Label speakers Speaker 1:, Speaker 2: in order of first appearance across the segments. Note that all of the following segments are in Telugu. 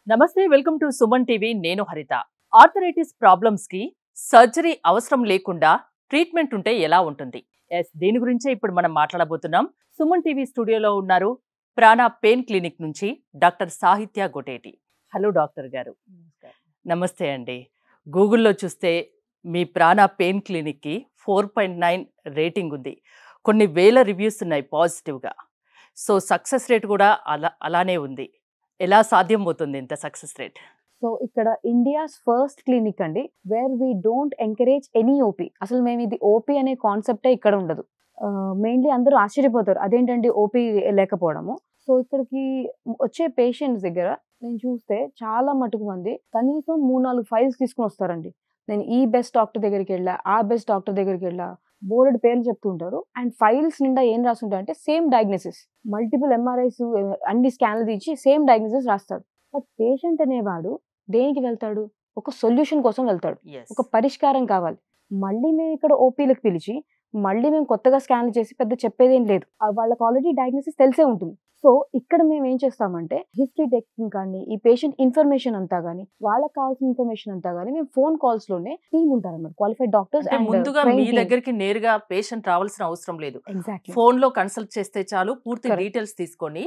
Speaker 1: నమస్తే, వెల్కమ్ టు సుమన్ టీవీ. నేను హరిత. ఆర్థరైటిస్ ప్రాబ్లమ్స్ కి సర్జరీ అవసరం లేకుండా ట్రీట్మెంట్ ఉంటే ఎలా ఉంటుంది? దీని గురించే ఇప్పుడు మనం మాట్లాడబోతున్నాం. సుమన్ టీవీ స్టూడియోలో ఉన్నారు ప్రాణ పెయిన్ క్లినిక్ నుంచి డాక్టర్ సాహిత్య గొటేటి. హలో డాక్టర్ గారు. నమస్తే అండి. గూగుల్లో చూస్తే మీ ప్రాణ పెయిన్ క్లినిక్కి 4.9 రేటింగ్ ఉంది. కొన్ని వేల రివ్యూస్ ఉన్నాయి పాజిటివ్గా. సో సక్సెస్ రేట్ కూడా అలానే ఉంది. ఎలా సాధ్యం అవుతుంది ఇంత సక్సెస్ రేట్?
Speaker 2: సో ఇక్కడ ఇండియాస్ ఫస్ట్ క్లినిక్ అండి, where we don't encourage any OP. అసలు మేము ఇది ఓపీ అనే కాన్సెప్టే ఇక్కడ ఉండదు. మెయిన్లీ అందరూ ఆశ్చర్యపోతారు, అదేంటండి ఓపీ లేకపోవడము. సో ఇక్కడికి వచ్చే పేషెంట్స్ దగ్గర నేను చూస్తే చాలా మటుకు మంది కనీసం 3-4 ఫైల్స్ తీసుకుని వస్తారండి. నేను ఈ బెస్ట్ డాక్టర్ దగ్గరికి వెళ్ళా, ఆ బెస్ట్ డాక్టర్ దగ్గరికి వెళ్ళా, బోర్డు పేర్లు చెప్తూ ఉంటారు. అండ్ ఫైల్స్ నిండా ఏం రాస్తుంటారంటే సేమ్ డయాగ్నోసిస్, మల్టిపుల్ ఎంఆర్ఐస్, అన్ని స్కాన్లు తీసి సేమ్ డయాగ్నోసిస్ రాస్తాడు. బట్ పేషెంట్ అనేవాడు దేనికి వెళ్తాడు? ఒక సొల్యూషన్ కోసం వెళ్తాడు, ఒక పరిష్కారం కావాలి. మళ్ళీ మేము ఇక్కడ ఓపీలకు పిలిచి మళ్ళీ మేము కొత్తగా స్కాన్లు చేసి పెద్ద చెప్పేదేం లేదు. వాళ్ళకి ఆల్రెడీ డయాగ్నోసిస్ తెలిసే ఉంటుంది. సో ఇక్కడ మేము ఏం చేస్తామంటే హిస్టరీ టెక్నింగ్ కానీ, ఈ పేషెంట్ ఇన్ఫర్మేషన్ అంతా కానీ, వాళ్ళకి కావాల్సిన ఇన్ఫర్మేషన్ అంతా కానీ మేము ఫోన్ కాల్స్ లోనే టీమ్ ఉంటారు అన్నమాట, క్వాలిఫైడ్ డాక్టర్స్.
Speaker 1: ముందుగా మీ దగ్గరికి నేరుగా పేషెంట్ రావాల్సిన అవసరం లేదు. ఫోన్ లో కన్సల్ట్ చేస్తే చాలు, పూర్తి డీటెయిల్స్ తీసుకొని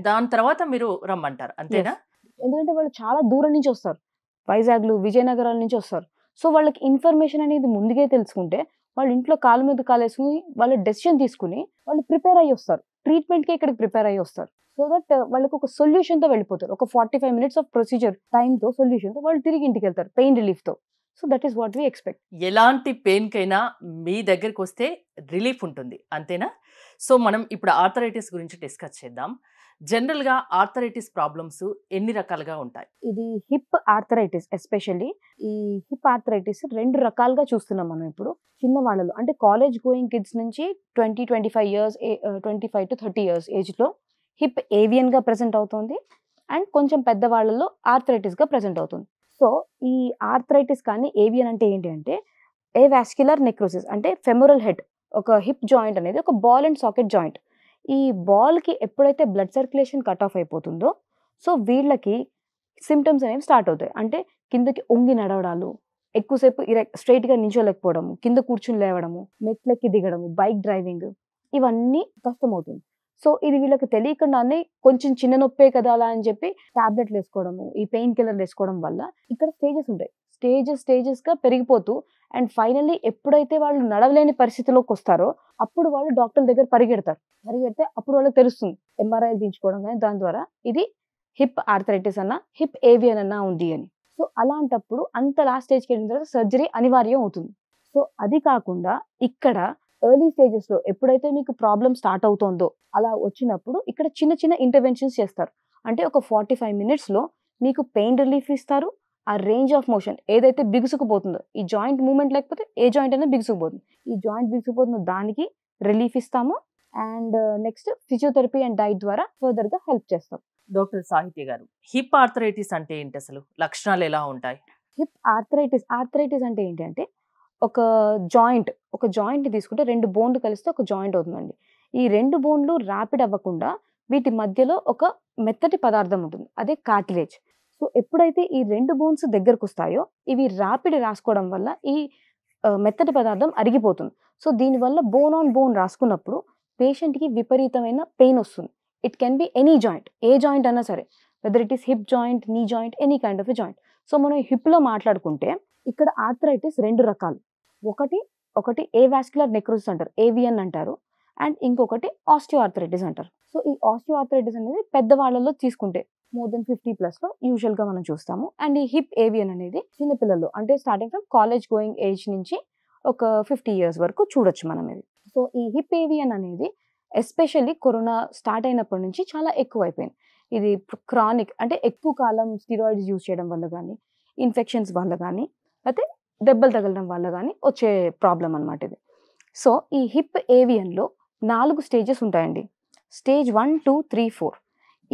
Speaker 1: దాని తర్వాత మీరు రమ్మంటారు, అంతేనా?
Speaker 2: ఎందుకంటే వాళ్ళు చాలా దూరం నుంచి వస్తారు, వైజాగ్లు, విజయనగరాల నుంచి వస్తారు. సో వాళ్ళకి ఇన్ఫర్మేషన్ అనేది ముందుగే తెలుసుకుంటే వాళ్ళ ఇంట్లో కాలు మీద కాలేసుకుని వాళ్ళ డెసిషన్ తీసుకుని వాళ్ళు ప్రిపేర్ అయ్యి వస్తారు, ట్రీట్మెంట్కి ఇక్కడికి ప్రిపేర్ అయ్యి వస్తారు. సో దట్ వాళ్ళకి ఒక సొల్యూషన్తో వెళ్ళిపోతారు. ఒక 45 minutes ఆఫ్ ప్రొసీజర్ టైంతో, సొల్యూషన్తో వాళ్ళు తిరిగి ఇంటికి వెళ్తారు పెయిన్ రిలీఫ్తో. So that is what we expect.
Speaker 1: ఎలాంటి పెయిన్ కైనా మీ దగ్గరికి వస్తే రిలీఫ్ ఉంటుంది, అంతేనా? సో మనం ఇప్పుడు ఆర్థరైటిస్ గురించి డిస్కస్ చేద్దాం. జనరల్ గా ఆర్థరైటిస్ ప్రాబ్లమ్స్ ఎన్ని రకాలుగా ఉంటాయి?
Speaker 2: ఇది హిప్ ఆర్థరైటిస్, ఎస్పెషల్లీ ఈ హిప్ ఆర్థరైటిస్ 2 రకాలుగా చూస్తున్నాం మనం ఇప్పుడు. చిన్న వాళ్ళలో అంటే కాలేజ్ గోయింగ్ కిడ్స్ నుంచి 20-25 years, 25 to 30 years ఏజ్లో హిప్ ఏవియన్ గా ప్రెసెంట్ అవుతుంది. అండ్ కొంచెం పెద్దవాళ్ళలో ఆర్థరైటిస్ గా ప్రెసెంట్ అవుతుంది. సో ఈ ఆర్థరైటిస్ కానీ ఏవియన్ అంటే ఏంటి అంటే ఏవాస్క్యులర్ నెక్రోసిస్, అంటే ఫెమోరల్ హెడ్, ఒక హిప్ జాయింట్ అనేది ఒక బాల్ అండ్ సాకెట్ జాయింట్. ఈ బాల్కి ఎప్పుడైతే బ్లడ్ సర్క్యులేషన్ కట్ ఆఫ్ అయిపోతుందో సో వీళ్ళకి సిమ్టమ్స్ అనేవి స్టార్ట్ అవుతాయి. అంటే కిందకి ఒంగి నడవడాలు, ఎక్కువసేపు స్ట్రైట్గా నించోలేకపోవడము, కింద కూర్చుని లేవడము, మెట్లెక్కి దిగడము, బైక్ డ్రైవింగ్, ఇవన్నీ కష్టమవుతుంది. సో ఇది వీళ్ళకి తెలియకుండానే కొంచెం చిన్న నొప్పే కదా అలా అని చెప్పి టాబ్లెట్లు వేసుకోవడము, ఈ పెయిన్ కిల్లర్లు వేసుకోవడం వల్ల ఇక్కడ స్టేజెస్ ఉంటాయి. స్టేజెస్గా పెరిగిపోతూ అండ్ ఫైనల్లీ ఎప్పుడైతే వాళ్ళు నడవలేని పరిస్థితిలోకి వస్తారో అప్పుడు వాళ్ళు డాక్టర్ దగ్గర పరిగెడితే అప్పుడు వాళ్ళకి తెలుస్తుంది, ఎంఆర్ఐలు తీయించుకోవడం కానీ దాని ద్వారా ఇది హిప్ ఆర్థరైటిస్ అన్న, హిప్ ఏవియన్ అన్న ఉంది అని. సో అలాంటప్పుడు అంత లాస్ట్ స్టేజ్కి వెళ్ళిన తర్వాత సర్జరీ అనివార్యం అవుతుంది. సో అది కాకుండా ఇక్కడ ఎర్లీ స్టేజెస్లో ఎప్పుడైతే మీకు ప్రాబ్లం స్టార్ట్ అవుతుందో అలా వచ్చినప్పుడు ఇక్కడ చిన్న చిన్న ఇంటర్వెన్షన్స్ చేస్తారు. అంటే ఒక 45 minutesలో మీకు పెయిన్ రిలీఫ్ ఇస్తారు. ఆ రేంజ్ ఆఫ్ మోషన్ ఏదైతే బిగుసుకుపోతుందో, ఈ జాయింట్ మూవ్మెంట్ లేకపోతే ఏ జాయింట్ అయినా బిగుసుకుపోతుంది, ఈ జాయింట్ బిగుసుకుపోతుందో దానికి రిలీఫ్ ఇస్తాము. And next physiotherapy and diet ద్వారా ఫర్దర్గా హెల్ప్ చేస్తాం.
Speaker 1: డాక్టర్ సాహిత్య గారు, హిప్ ఆర్థరైటిస్ అంటే ఏంటి? అసలు లక్షణాలు ఎలా ఉంటాయి?
Speaker 2: హిప్ ఆర్థరైటిస్ అంటే ఏంటి అంటే ఒక జాయింట్ని తీసుకుంటే 2 బోన్లు కలిస్తే ఒక జాయింట్ అవుతుందండి. ఈ 2 బోన్లు ర్యాపిడ్ అవ్వకుండా వీటి మధ్యలో ఒక మెత్తటి పదార్థం ఉంటుంది, అదే కార్టిలేజ్. సో ఎప్పుడైతే ఈ 2 బోన్స్ దగ్గరకు వస్తాయో ఇవి ర్యాపిడ్ రాసుకోవడం వల్ల ఈ మెత్తటి పదార్థం అరిగిపోతుంది. సో దీనివల్ల బోన్ ఆన్ బోన్ రాసుకున్నప్పుడు పేషెంట్కి విపరీతమైన పెయిన్ వస్తుంది. It can be any joint, A joint అయినా సరే, whether it is hip joint, knee joint, any kind of a joint. So మనం హిప్లో మాట్లాడుకుంటే ఇక్కడ ఆర్థరైటిస్ 2 రకాలు. ఒకటి ఏవాస్క్యులర్ నెక్రోసిస్ అంటారు, ఏవియన్ అంటారు. అండ్ ఇంకొకటి ఆస్టియో ఆర్థరైటిస్ అంటారు. సో ఈ ఆస్టియో ఆర్థరైటిస్ అనేది పెద్దవాళ్ళలో తీసుకుంటే more than 50+లో యూజువల్గా మనం చూస్తాము. అండ్ ఈ హిప్ ఏవియన్ అనేది చిన్నపిల్లలు, అంటే starting from college going age నుంచి ఒక 50 years వరకు చూడొచ్చు మనం ఇది. సో ఈ హిప్ ఏవియన్ అనేది ఎస్పెషల్లీ కరోనా స్టార్ట్ అయినప్పటి నుంచి చాలా ఎక్కువ అయిపోయింది. ఇది క్రానిక్, అంటే ఎక్కువ కాలం స్టిరాయిడ్స్ యూజ్ చేయడం వల్ల కానీ, ఇన్ఫెక్షన్స్ వల్ల కానీ, అయితే దెబ్బలు తగలడం వల్ల కానీ వచ్చే ప్రాబ్లం అనమాట ఇది. సో ఈ హిప్ ఏవియన్లో 4 స్టేజెస్ ఉంటాయండి. స్టేజ్ 1, 2, 3, 4.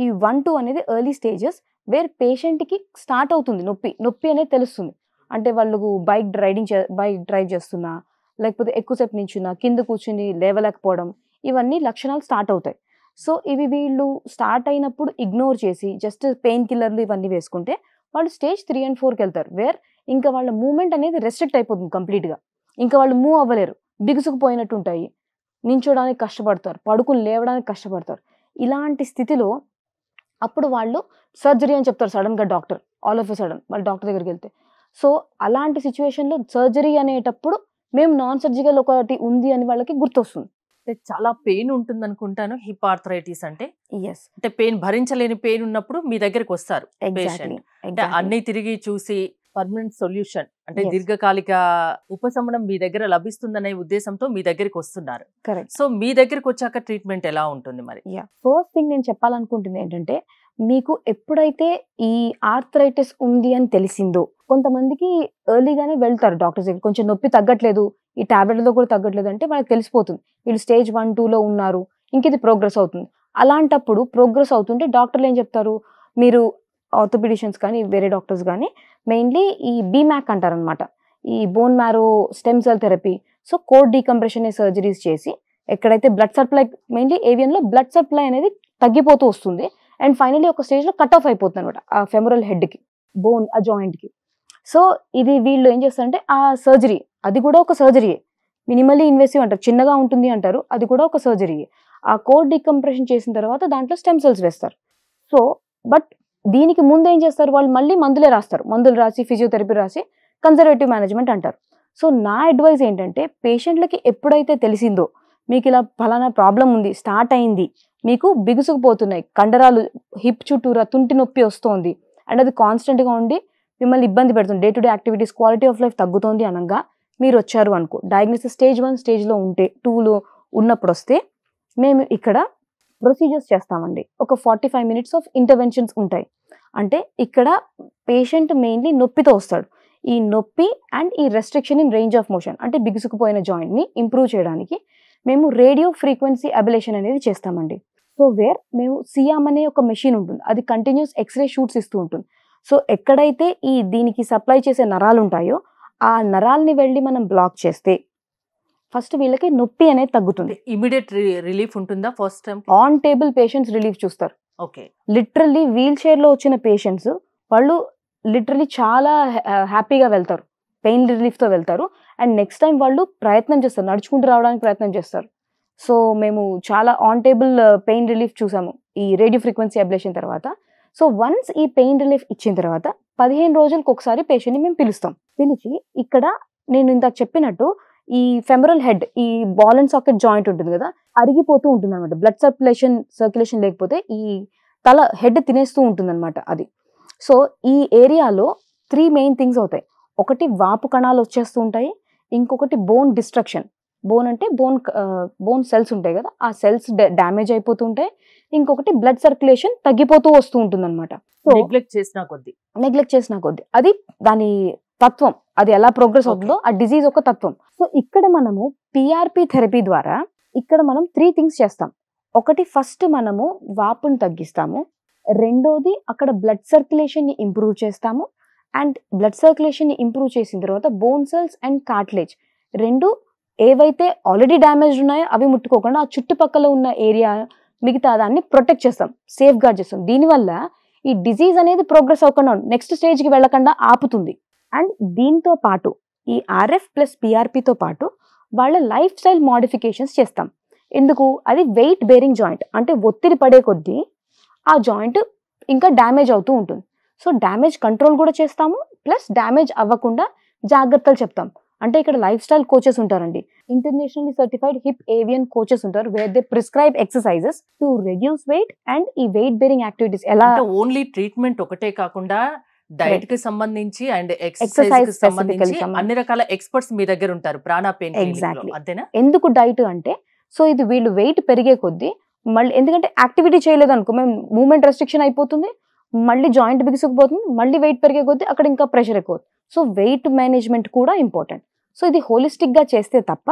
Speaker 2: ఈ 1, 2 అనేది ఎర్లీ స్టేజెస్ వేర్ పేషెంట్కి స్టార్ట్ అవుతుంది నొప్పి అనేది తెలుస్తుంది. అంటే వాళ్ళు బైక్ డ్రైవ్ చేస్తున్నా, లేకపోతే ఎక్కువసేపు నించున్నా, కింద కూర్చుని లేవలేకపోవడం, ఇవన్నీ లక్షణాలు స్టార్ట్ అవుతాయి. సో ఇవి వీళ్ళు స్టార్ట్ అయినప్పుడు ఇగ్నోర్ చేసి జస్ట్ పెయిన్ కిల్లర్లు ఇవన్నీ వేసుకుంటే వాళ్ళు స్టేజ్ 3 and 4కి వెళ్తారు, వేర్ ఇంకా వాళ్ళ మూవ్మెంట్ అనేది రెస్ట్రిక్ట్ అయిపోతుంది కంప్లీట్గా. ఇంకా వాళ్ళు మూవ్ అవ్వలేరు, బిగుసుకుపోయినట్టు ఉంటాయి, నించోడానికి కష్టపడతారు, పడుకుని లేవడానికి కష్టపడతారు. ఇలాంటి స్థితిలో అప్పుడు వాళ్ళు సర్జరీ అని చెప్తారు సడన్గా doctor, all of a sudden వాళ్ళు డాక్టర్ దగ్గరికి వెళ్తే. సో అలాంటి సిచ్యువేషన్లో సర్జరీ అనేటప్పుడు మేము నాన్ సర్జికల్ ఒకటి ఉంది అని వాళ్ళకి గుర్తొస్తుంది.
Speaker 1: అంటే చాలా పెయిన్ ఉంటుంది అనుకుంటాను హిప్ ఆర్థరైటిస్ అంటే.
Speaker 2: ఎస్,
Speaker 1: అంటే పెయిన్ భరించలేని పెయిన్ ఉన్నప్పుడు మీ దగ్గరికి వస్తారు
Speaker 2: ఎగ్జాక్ట్లీ.
Speaker 1: అంటే అన్ని తిరిగి చూసి పర్మనెంట్ సొల్యూషన్ అంటే
Speaker 2: Yes.
Speaker 1: దీర్ఘకాలిక ఉపశమనం మీ దగ్గర లభిస్తుందనే ఉద్దేశంతో మీ దగ్గరికి వస్తున్నారు.
Speaker 2: కరెక్ట్.
Speaker 1: సో మీ దగ్గరికి వచ్చాక ట్రీట్మెంట్ ఎలా ఉంటుంది మరి?
Speaker 2: ఫస్ట్ థింగ్ నేను చెప్పాలనుకుంటుంది ఏంటంటే, మీకు ఎప్పుడైతే ఈ ఆర్థరైటిస్ ఉంది అని తెలిసిందో, కొంతమందికి ఎర్లీగానే వెళ్తారు డాక్టర్స్ దగ్గర, కొంచెం నొప్పి తగ్గట్లేదు, ఈ టాబ్లెట్లతో కూడా తగ్గట్లేదు అంటే వాళ్ళకి తెలిసిపోతుంది వీళ్ళు స్టేజ్ 1, 2లో ఉన్నారు, ఇంక ఇది ప్రోగ్రెస్ అవుతుంది. అలాంటప్పుడు ప్రోగ్రెస్ అవుతుంటే డాక్టర్లు ఏం చెప్తారు, మీరు ఆర్థోపెడిషియన్స్ కానీ వేరే డాక్టర్స్ కానీ మెయిన్లీ ఈ బీమ్యాక్ అంటారనమాట, ఈ bone marrow stem cell therapy, so core decompression surgeries చేసి ఎక్కడైతే బ్లడ్ సప్లై, మెయిన్లీ ఏవియన్లో బ్లడ్ సప్లై అనేది తగ్గిపోతూ వస్తుంది అండ్ ఫైనలీ ఒక స్టేజ్లో కట్ ఆఫ్ అయిపోతుంది అనమాట ఆ ఫెమరల్ హెడ్కి, బోన్ ఆ జాయింట్కి. సో ఇది వీళ్ళు ఏం చేస్తారంటే ఆ సర్జరీ, అది కూడా ఒక సర్జరీయే, మినిమల్లీ ఇన్వెసివ్ అంటారు, చిన్నగా ఉంటుంది అంటారు, అది కూడా ఒక సర్జరీయే. ఆ కోడ్ డీకంప్రెషన్ చేసిన తర్వాత దాంట్లో స్టెమ్ సెల్స్ వేస్తారు. సో బట్ దీనికి ముందు ఏం చేస్తారు, వాళ్ళు మళ్ళీ మందులే రాస్తారు, మందులు రాసి ఫిజియోథెరపీ రాసి కన్జర్వేటివ్ మేనేజ్మెంట్ అంటారు. సో నా అడ్వైస్ ఏంటంటే, పేషెంట్లకి ఎప్పుడైతే తెలిసిందో మీకు ఇలా ఫలానా ప్రాబ్లం ఉంది, స్టార్ట్ అయింది, మీకు బిగుసుకుపోతున్నాయి కండరాలు, హిప్ చుట్టూరా తుంటి నొప్పి వస్తోంది అండ్ అది కాన్స్టెంట్గా ఉండి మిమ్మల్ని ఇబ్బంది పెడుతుంది, day to day activities quality of life తగ్గుతోంది అనగా మీరు వచ్చారు అనుకో, డయాగ్నోసిస్ స్టేజ్ 1 స్టేజ్లో ఉంటే, 2లో ఉన్నప్పుడు వస్తే మేము ఇక్కడ ప్రొసీజర్స్ చేస్తామండి. ఒక 45 minutes ఆఫ్ ఇంటర్వెన్షన్స్ ఉంటాయి. అంటే ఇక్కడ పేషెంట్ మెయిన్లీ నొప్పితో వస్తాడు, ఈ నొప్పి అండ్ ఈ restriction in range of motion అంటే బిగుసుకుపోయిన జాయింట్ని ఇంప్రూవ్ చేయడానికి మేము రేడియో ఫ్రీక్వెన్సీ అబిలేషన్ అనేది చేస్తామండి. సో వేర్ మేము సియామ్ అనే ఒక మెషిన్ ఉంటుంది, అది కంటిన్యూస్ ఎక్స్రే షూట్స్ ఇస్తూ ఉంటుంది. సో ఎక్కడైతే ఈ దీనికి సప్లై చేసే నరాలు ఉంటాయో ఆ నరాల్ని వెళ్ళి మనం బ్లాక్ చేస్తే ఫస్ట్ వీళ్ళకి నొప్పి అనేది తగ్గుతుంది.
Speaker 1: ఇమీడియట్ రిలీఫ్ ఉంటుందా first time?
Speaker 2: On table patients relief చూస్తారు.
Speaker 1: ఓకే,
Speaker 2: లిటరల్లీ వీల్ చైర్లో వచ్చిన పేషెంట్స్ వాళ్ళు లిటరల్లీ చాలా హ్యాపీగా వెళ్తారు, పెయిన్ రిలీఫ్తో వెళ్తారు అండ్ నెక్స్ట్ టైం వాళ్ళు ప్రయత్నం చేస్తారు, నడుచుకుంటూ రావడానికి ప్రయత్నం చేస్తారు. సో మేము చాలా ఆన్ టేబుల్ పెయిన్ రిలీఫ్ చూసాము ఈ రేడియో ఫ్రీక్వెన్సీ అబ్లేషన్ తర్వాత. సో వన్స్ ఈ పెయిన్ రిలీఫ్ ఇచ్చిన తర్వాత 15 రోజులకు ఒకసారి పేషెంట్ని మేము పిలుస్తాం. పిలిచి ఇక్కడ నేను ఇందాక చెప్పినట్టు ఈ ఫెమరల్ హెడ్, ఈ బాల్ అండ్ సాకెట్ జాయింట్ ఉంటుంది కదా, అరిగిపోతూ ఉంటుంది అనమాట, బ్లడ్ సర్క్యులేషన్ లేకపోతే ఈ తల హెడ్ తినేస్తూ ఉంటుంది అనమాట అది. సో ఈ ఏరియాలో 3 మెయిన్ థింగ్స్ అవుతాయి. ఒకటి వాపు కణాలు వచ్చేస్తూ ఉంటాయి, ఇంకొకటి బోన్ డిస్ట్రక్షన్, బోన్ అంటే బోన్ సెల్స్ ఉంటాయి కదా, ఆ సెల్స్ డ్యామేజ్ అయిపోతూ ఉంటాయి, ఇంకొకటి బ్లడ్ సర్క్యులేషన్ తగ్గిపోతూ వస్తూ ఉంటుంది అనమాట. సో
Speaker 1: నెగ్లెక్ట్ చేసిన కొద్దీ అది దాని తత్వం, అది ఎలా ప్రోగ్రెస్ అవుతుందో ఆ డిజీజ్ ఒక తత్వం. సో ఇక్కడ మనము పిఆర్పి థెరపీ ద్వారా ఇక్కడ మనం 3 థింగ్స్ చేస్తాం. ఒకటి ఫస్ట్ మనము వాపుని తగ్గిస్తాము, రెండోది అక్కడ బ్లడ్ సర్క్యులేషన్ ని ఇంప్రూవ్ చేస్తాము అండ్ బ్లడ్ సర్క్యులేషన్ ని ఇంప్రూవ్ చేసిన తర్వాత బోన్ సెల్స్ అండ్ కార్టిలేజ్ రెండు ఏవైతే ఆల్రెడీ డ్యామేజ్ ఉన్నాయో అవి ముట్టుకోకుండా ఆ చుట్టుపక్కల ఉన్న ఏరియా మిగతా దాన్ని ప్రొటెక్ట్ చేస్తాం, సేఫ్ గార్డ్ చేస్తాం. దీనివల్ల ఈ డిజీజ్ అనేది ప్రోగ్రెస్ అవ్వకుండా నెక్స్ట్ స్టేజ్కి వెళ్ళకుండా ఆపుతుంది. అండ్ దీంతో పాటు ఈ ఆర్ఎఫ్ ప్లస్ పిఆర్పితో పాటు వాళ్ళ లైఫ్ స్టైల్ మోడిఫికేషన్స్ చేస్తాం. ఎందుకు, అది వెయిట్ బేరింగ్ జాయింట్, అంటే ఒత్తిడి పడే కొద్దీ ఆ జాయింట్ ఇంకా డ్యామేజ్ అవుతూ ఉంటుంది. సో డ్యామేజ్ కంట్రోల్ కూడా చేస్తాము, ప్లస్ డ్యామేజ్ అవ్వకుండా జాగ్రత్తలు చెప్తాం. అంటే ఇక్కడ లైఫ్ స్టైల్ కోచెస్ ఉంటారండి, internationally certified hip AVN coaches ఉంటారు, where they prescribe exercises to reduce weight and ఈ వెయిట్ బేరింగ్ యాక్టివిటీస్. ఎలా ఓన్లీ ట్రీట్మెంట్ ఒకటే కాకుండా డైట్ కి సంబంధించి అండ్ ఎక్సర్సైజ్ కి సంబంధించి అన్ని రకాల ఎక్స్పర్ట్స్ మీ దగ్గర ఉంటారు ప్రాణ పెయిన్ క్లినిక్ లో, అంతేనా?
Speaker 2: ఎందుకు డైట్ అంటే, సో ఇది వీళ్ళు వెయిట్ పెరిగే కొద్దీ మళ్ళీ, ఎందుకంటే యాక్టివిటీ చేయలేదు అనుకో, మేము మూవ్మెంట్ రెస్ట్రిక్షన్ అయిపోతుంది, మళ్ళీ జాయింట్ బిగుసుకుపోతుంది, మళ్ళీ వెయిట్ పెరిగే కొద్దీ అక్కడ ఇంకా ప్రెషర్ ఎక్కువ. సో వెయిట్ మేనేజ్మెంట్ కూడా ఇంపార్టెంట్. సో ఇది హోలిస్టిక్ గా చేస్తే తప్ప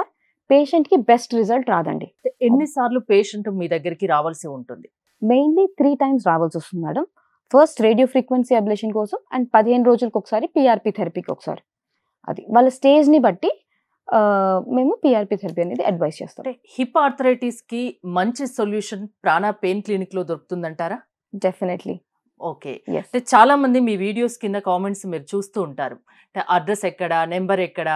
Speaker 2: పేషెంట్ కి బెస్ట్ రిజల్ట్ రాదండి.
Speaker 1: ఎన్నిసార్లు పేషెంట్ మీ దగ్గరికి రావాల్సి ఉంటుంది?
Speaker 2: మెయిన్లీ 3 times రావాల్సి వస్తుంది madam. First radio frequency ablation కోసం అండ్ 15 రోజులకు ఒకసారి పిఆర్పి థెరపీకి ఒకసారి. అది వాళ్ళ స్టేజ్ని బట్టి మేము పిఆర్పి థెరపీ అనేది అడ్వైస్ చేస్తాం.
Speaker 1: అంటే హిప్ ఆర్థరైటిస్ కి మంచి సొల్యూషన్ ప్రాణ పెయిన్ క్లినిక్ లో దొరుకుతుందంటారా?
Speaker 2: డెఫినెట్లీ.
Speaker 1: ఓకే.
Speaker 2: ఎస్.
Speaker 1: అంటే చాలా మంది మీ వీడియోస్ కింద కామెంట్స్ మీరు చూస్తూ ఉంటారు. అంటే అడ్రస్ ఎక్కడ, నెంబర్ ఎక్కడ,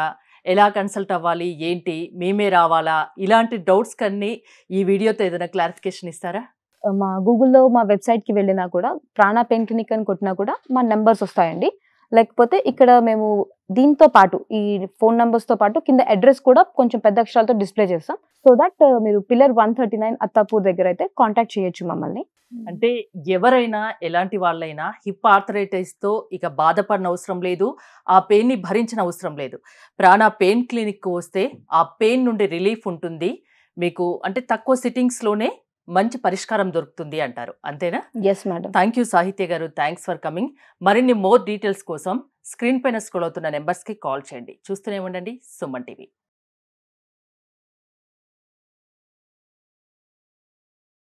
Speaker 1: ఎలా కన్సల్ట్ అవ్వాలి, ఏంటి, మేమే రావాలా, ఇలాంటి డౌట్స్ కన్నీ ఈ వీడియోతో ఏదైనా క్లారిఫికేషన్ ఇస్తారా?
Speaker 2: మా గూగుల్‌లో మా వెబ్‌సైట్‌కి వెళ్ళినా కూడా ప్రాణ పెయిన్ క్లినిక్ అని కొట్టినా కూడా మా నంబర్స్ వస్తాయండి. లేకపోతే ఇక్కడ మేము దీంతో పాటు ఈ ఫోన్ నంబర్స్‌తో పాటు కింద అడ్రస్ కూడా కొంచెం పెద్ద అక్షరాలతో డిస్‌ప్లే చేస్తాం. సో దట్ మీరు పిల్లర్ 139 అత్తాపూర్ దగ్గర అయితే కాంటాక్ట్ చేయొచ్చు మమ్మల్ని.
Speaker 1: అంటే ఎవరైనా ఎలాంటి వాళ్ళైనా హిప్ ఆర్థరైటిస్‌తో ఇక బాధపడన అవసరం లేదు. ఆ పెయిన్‌ని భరించిన అవసరం లేదు. ప్రాణ పెయిన్ క్లినిక్‌కి వస్తే ఆ పెయిన్ నుండి రిలీఫ్ ఉంటుంది. మీకు అంటే తక్కువ సిట్టింగ్స్‌లోనే మంచి పరిష్కారం దొరుకుతుంది అంటారు. అంతేనా?
Speaker 2: Yes madam.
Speaker 1: థ్యాంక్ యూ సాహిత్య గారు. Thanks for coming. మరిన్ని మోర్ డీటెయిల్స్ కోసం స్క్రీన్ పైన స్క్రోల్ అవుతున్న నెంబర్స్‌కి కాల్ చేయండి. చూస్తూనే ఉండండి సుమన్ టీవీ.